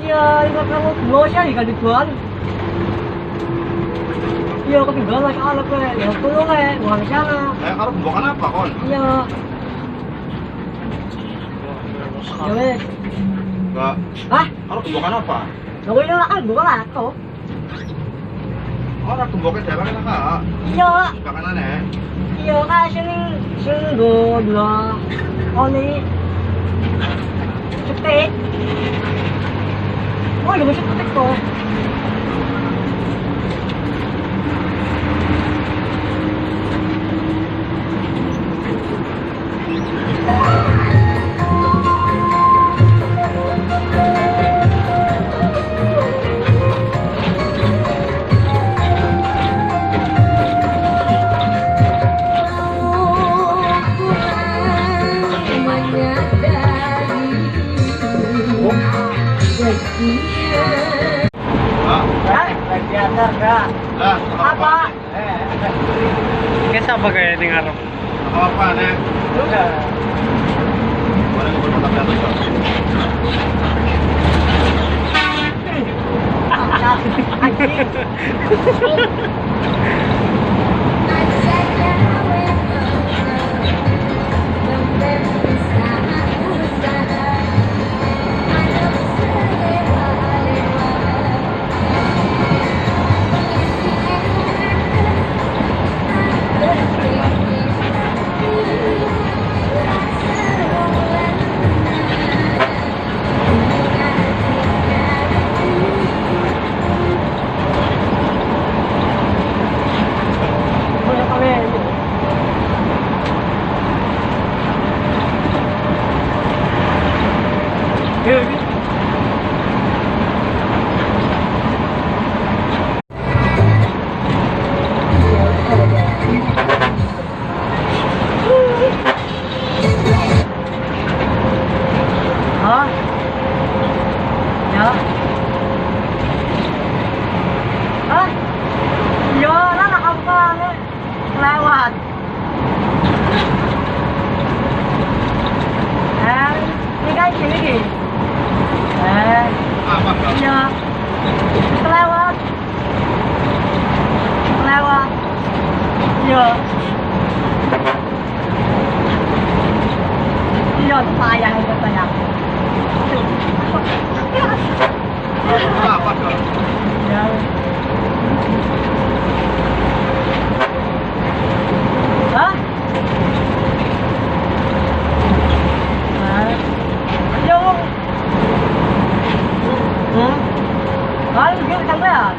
Iya, ingat kamu bawa siya, ikan dituan. Iya, ketinggalan lagi anak gue. Ya, tolong buang sana. Kalau pembukaan apa, Kon? Iya. Ya wes. Enggak. Hah? Kalau pembukaan apa? Aku ini lah kan bukan aku. Orang pembukaan daerah kan Kak. Iya. Bahkan aneh. Iya, kaya sing go dua. Oh ini. Cetek. Oh, iya masih cetek kok. Lah, Apa? Guys, apa kayak ini ngarep? Apa nih? Udah. Mana gue berpatah jatuh kok. Hah? Ya. Hah? Ya, lah apa nih? Lewat. Ini kan sini nih. Apa Kak? Iya. Kelewat. Kelewat. Iya. Iya, itu payah itu payah. Apa Kak? Ya. Hah? Ayo. Hah? Ayo, gini sampean.